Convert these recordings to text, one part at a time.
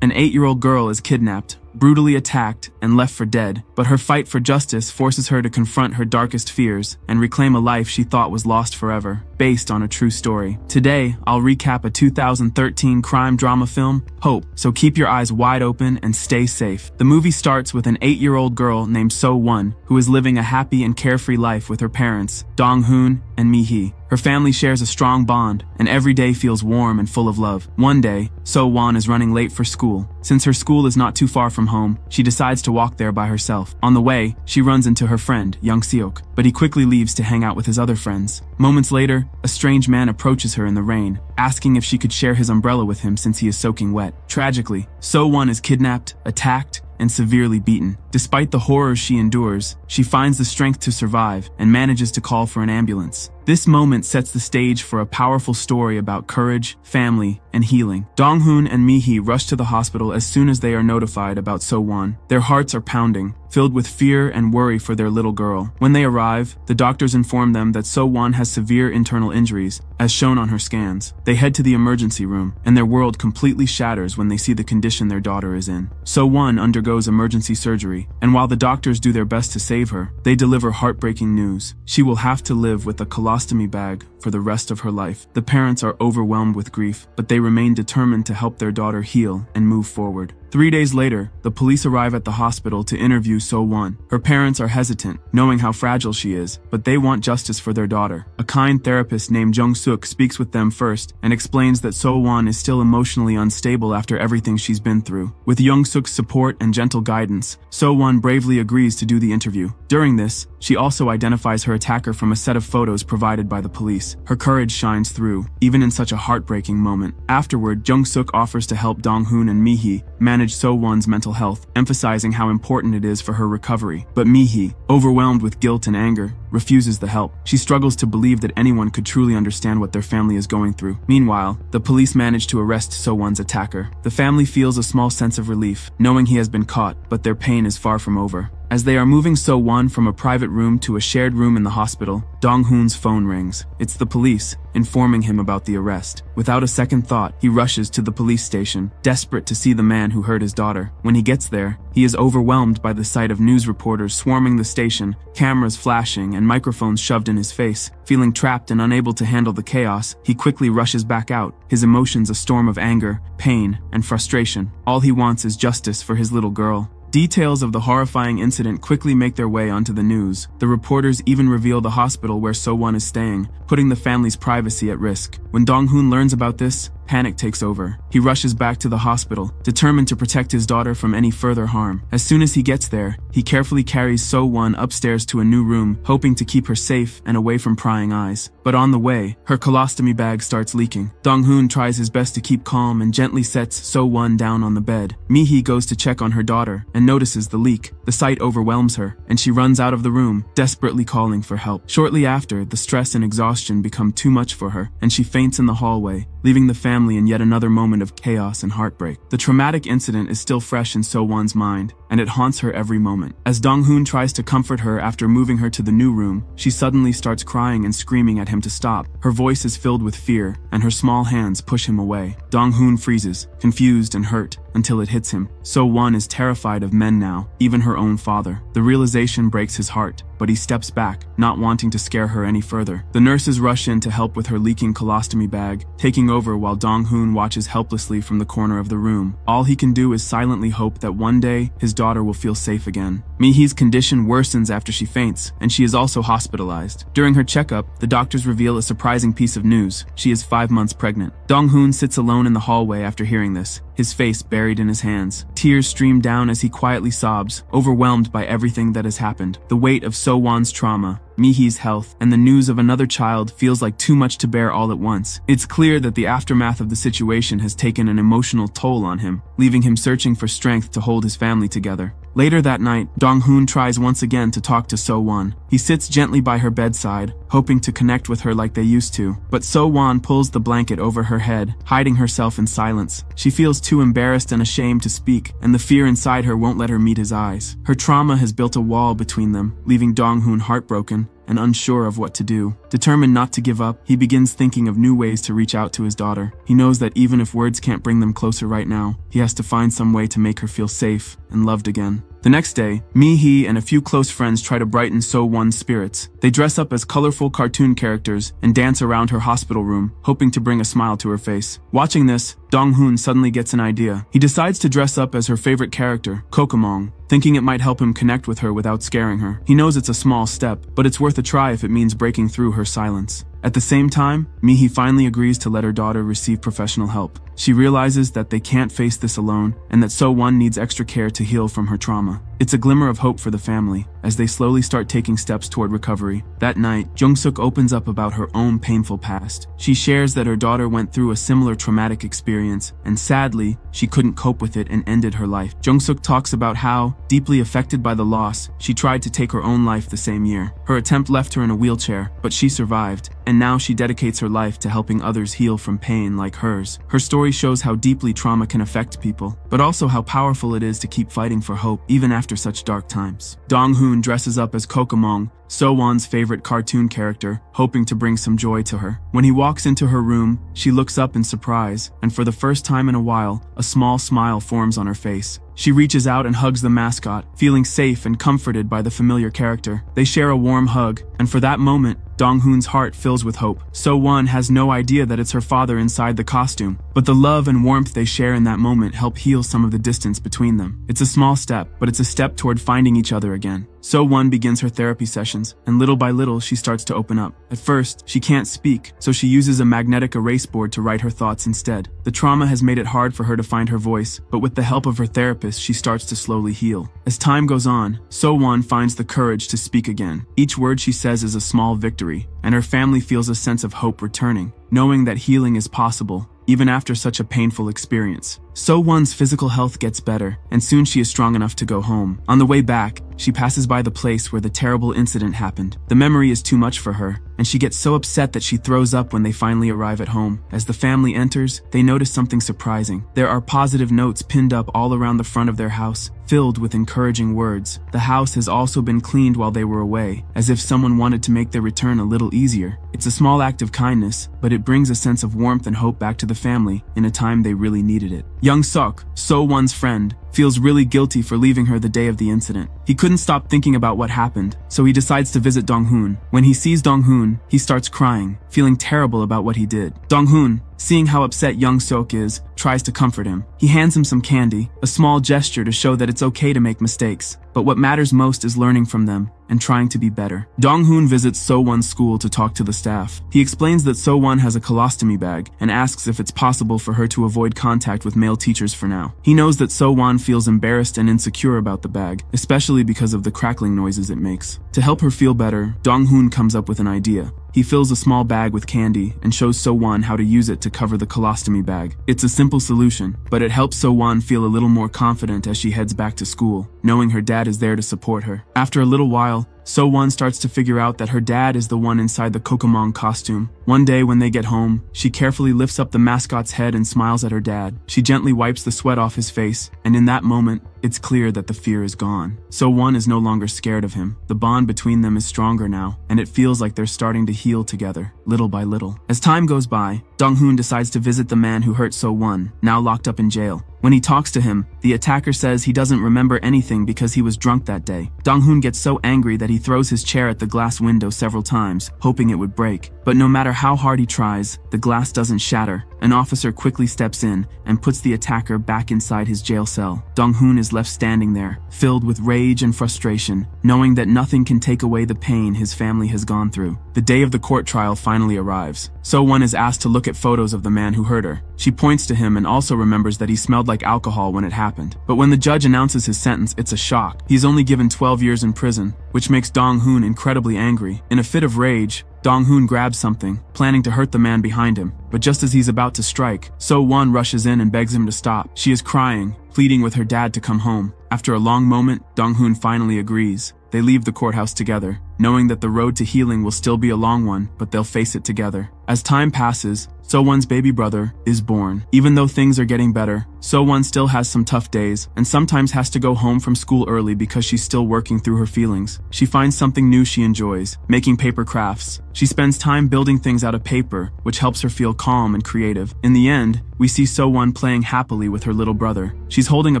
An 8-year-old girl is kidnapped, brutally attacked, and left for dead, but her fight for justice forces her to confront her darkest fears and reclaim a life she thought was lost forever, based on a true story. Today, I'll recap a 2013 crime drama film, Hope, so keep your eyes wide open and stay safe. The movie starts with an 8-year-old girl named So-won, who is living a happy and carefree life with her parents, Dong-hoon and Mi-hee. Her family shares a strong bond, and every day feels warm and full of love. One day, So-won is running late for school. Since her school is not too far from home, she decides to walk there by herself. On the way, she runs into her friend, Young-seok, but he quickly leaves to hang out with his other friends. Moments later, a strange man approaches her in the rain, asking if she could share his umbrella with him since he is soaking wet. Tragically, So-won is kidnapped, attacked, and severely beaten. Despite the horrors she endures, she finds the strength to survive and manages to call for an ambulance. This moment sets the stage for a powerful story about courage, family, and healing. Dong-hoon and Mi-hee rush to the hospital as soon as they are notified about So-won. Their hearts are pounding, filled with fear and worry for their little girl. When they arrive, the doctors inform them that So-won has severe internal injuries, as shown on her scans. They head to the emergency room, and their world completely shatters when they see the condition their daughter is in. So-won undergoes emergency surgery, and while the doctors do their best to save her, they deliver heartbreaking news. She will have to live with a colostomy bag for the rest of her life. The parents are overwhelmed with grief, but they remain determined to help their daughter heal and move forward. 3 days later, the police arrive at the hospital to interview So-won. Her parents are hesitant, knowing how fragile she is, but they want justice for their daughter. A kind therapist named Jung-suk speaks with them first and explains that So-won is still emotionally unstable after everything she's been through. With Jung-suk's support and gentle guidance, So-won bravely agrees to do the interview. During this, she also identifies her attacker from a set of photos provided by the police. Her courage shines through, even in such a heartbreaking moment. Afterward, Jung-suk offers to help Dong-hoon and Mi-hee manage So-won's mental health, emphasizing how important it is for her recovery. But Mi-hee, overwhelmed with guilt and anger, refuses the help. She struggles to believe that anyone could truly understand what their family is going through. Meanwhile, the police manage to arrest So-won's attacker. The family feels a small sense of relief, knowing he has been caught, but their pain is far from over. As they are moving So-won from a private room to a shared room in the hospital, Dong-hoon's phone rings. It's the police, informing him about the arrest. Without a second thought, he rushes to the police station, desperate to see the man who hurt his daughter. When he gets there, he is overwhelmed by the sight of news reporters swarming the station, cameras flashing, and microphones shoved in his face. Feeling trapped and unable to handle the chaos, he quickly rushes back out, his emotions a storm of anger, pain, and frustration. All he wants is justice for his little girl. Details of the horrifying incident quickly make their way onto the news. The reporters even reveal the hospital where So-won is staying, putting the family's privacy at risk. When Dong-hoon learns about this, panic takes over. He rushes back to the hospital, determined to protect his daughter from any further harm. As soon as he gets there, he carefully carries So-won upstairs to a new room, hoping to keep her safe and away from prying eyes. But on the way, her colostomy bag starts leaking. Dong-hoon tries his best to keep calm and gently sets So-won down on the bed. Mi-hee goes to check on her daughter and notices the leak. The sight overwhelms her, and she runs out of the room, desperately calling for help. Shortly after, the stress and exhaustion become too much for her, and she faints in the hallway, leaving the family in yet another moment of chaos and heartbreak. The traumatic incident is still fresh in So-won's mind, and it haunts her every moment. As Dong-hoon tries to comfort her after moving her to the new room, she suddenly starts crying and screaming at him to stop. Her voice is filled with fear, and her small hands push him away. Dong-hoon freezes, confused and hurt, until it hits him. So-won is terrified of men now, even her own father. The realization breaks his heart, but he steps back, not wanting to scare her any further. The nurses rush in to help with her leaking colostomy bag, taking over while Dong-hoon watches helplessly from the corner of the room. All he can do is silently hope that one day his daughter will feel safe again. Mi-hee's condition worsens after she faints, and she is also hospitalized. During her checkup, the doctors reveal a surprising piece of news. She is 5 months pregnant. Dong-hoon sits alone in the hallway after hearing this, his face buried in his hands. Tears stream down as he quietly sobs, overwhelmed by everything that has happened. The weight of So-won's trauma, Mi-hee's health, and the news of another child feels like too much to bear all at once. It's clear that the aftermath of the situation has taken an emotional toll on him, leaving him searching for strength to hold his family together. Later that night, Dong-hoon tries once again to talk to So-won. He sits gently by her bedside, hoping to connect with her like they used to. But So-won pulls the blanket over her head, hiding herself in silence. She feels too embarrassed and ashamed to speak, and the fear inside her won't let her meet his eyes. Her trauma has built a wall between them, leaving Dong-hoon heartbroken and unsure of what to do. Determined not to give up, he begins thinking of new ways to reach out to his daughter. He knows that even if words can't bring them closer right now, he has to find some way to make her feel safe and loved again. The next day, Mi-hee and a few close friends try to brighten So-won's spirits. They dress up as colorful cartoon characters and dance around her hospital room, hoping to bring a smile to her face. Watching this, Dong-hoon suddenly gets an idea. He decides to dress up as her favorite character, Kokomong, thinking it might help him connect with her without scaring her. He knows it's a small step, but it's worth a try if it means breaking through her silence. At the same time, Mi-hee finally agrees to let her daughter receive professional help. She realizes that they can't face this alone and that So-won needs extra care to heal from her trauma. It's a glimmer of hope for the family as they slowly start taking steps toward recovery. That night, Jung-suk opens up about her own painful past. She shares that her daughter went through a similar traumatic experience and sadly, she couldn't cope with it and ended her life. Jung-suk talks about how, deeply affected by the loss, she tried to take her own life the same year. Her attempt left her in a wheelchair, but she survived, and now she dedicates her life to helping others heal from pain like hers. Her story shows how deeply trauma can affect people, but also how powerful it is to keep fighting for hope even after such dark times. Dong-hoon dresses up as Kokomong, So-won's favorite cartoon character, hoping to bring some joy to her. When he walks into her room, she looks up in surprise, and for the first time in a while, a small smile forms on her face. She reaches out and hugs the mascot, feeling safe and comforted by the familiar character. They share a warm hug, and for that moment, Dong-hoon's heart fills with hope. So-won has no idea that it's her father inside the costume, but the love and warmth they share in that moment help heal some of the distance between them. It's a small step, but it's a step toward finding each other again. So-won begins her therapy sessions, and little by little she starts to open up. At first, she can't speak, so she uses a magnetic erase board to write her thoughts instead. The trauma has made it hard for her to find her voice, but with the help of her therapist, she starts to slowly heal. As time goes on, So-won finds the courage to speak again. Each word she says is a small victory, and her family feels a sense of hope returning, knowing that healing is possible, even after such a painful experience. So-won's physical health gets better, and soon she is strong enough to go home. On the way back, she passes by the place where the terrible incident happened. The memory is too much for her, and she gets so upset that she throws up when they finally arrive at home. As the family enters, they notice something surprising. There are positive notes pinned up all around the front of their house, filled with encouraging words. The house has also been cleaned while they were away, as if someone wanted to make their return a little easier. It's a small act of kindness, but it brings a sense of warmth and hope back to the family in a time they really needed it. Young-suk, So-won's friend, feels really guilty for leaving her the day of the incident. He couldn't stop thinking about what happened, so he decides to visit Dong-hoon. When he sees Dong-hoon, he starts crying, feeling terrible about what he did. Dong-hoon, seeing how upset Young-suk is, tries to comfort him. He hands him some candy, a small gesture to show that it's okay to make mistakes. But what matters most is learning from them and trying to be better. Dong-hoon visits So-won's school to talk to the staff. He explains that So-won has a colostomy bag and asks if it's possible for her to avoid contact with male teachers for now. He knows that So-won feels embarrassed and insecure about the bag, especially because of the crackling noises it makes. To help her feel better, Dong-hoon comes up with an idea. He fills a small bag with candy and shows So-won how to use it to cover the colostomy bag. It's a simple solution, but it helps So-won feel a little more confident as she heads back to school, knowing her dad is there to support her. After a little while, So-won starts to figure out that her dad is the one inside the Kokomong costume. One day when they get home, she carefully lifts up the mascot's head and smiles at her dad. She gently wipes the sweat off his face, and in that moment, it's clear that the fear is gone. So-won is no longer scared of him. The bond between them is stronger now, and it feels like they're starting to heal together, little by little. As time goes by, Dong-hoon decides to visit the man who hurt So-won, now locked up in jail. When he talks to him, the attacker says he doesn't remember anything because he was drunk that day. Dong-hoon gets so angry that he throws his chair at the glass window several times, hoping it would break. But no matter how hard he tries, the glass doesn't shatter. An officer quickly steps in and puts the attacker back inside his jail cell. Dong-hoon is left standing there, filled with rage and frustration, knowing that nothing can take away the pain his family has gone through. The day of the court trial finally arrives. So-won is asked to look at photos of the man who hurt her. She points to him and also remembers that he smelled like alcohol when it happened. But when the judge announces his sentence, it's a shock. He's only given 12 years in prison, which makes Dong-hoon incredibly angry. In a fit of rage, Dong-hoon grabs something, planning to hurt the man behind him. But just as he's about to strike, So-won rushes in and begs him to stop. She is crying, pleading with her dad to come home. After a long moment, Dong-hoon finally agrees. They leave the courthouse together, knowing that the road to healing will still be a long one, but they'll face it together. As time passes, So-won's baby brother is born. Even though things are getting better, So-won still has some tough days and sometimes has to go home from school early because she's still working through her feelings. She finds something new she enjoys, making paper crafts. She spends time building things out of paper, which helps her feel calm and creative. In the end, we see So-won playing happily with her little brother. She's holding a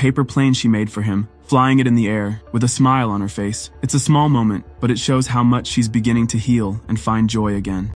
paper plane she made for him, flying it in the air, with a smile on her face. It's a small moment, but it shows how much she's beginning to heal and find joy again.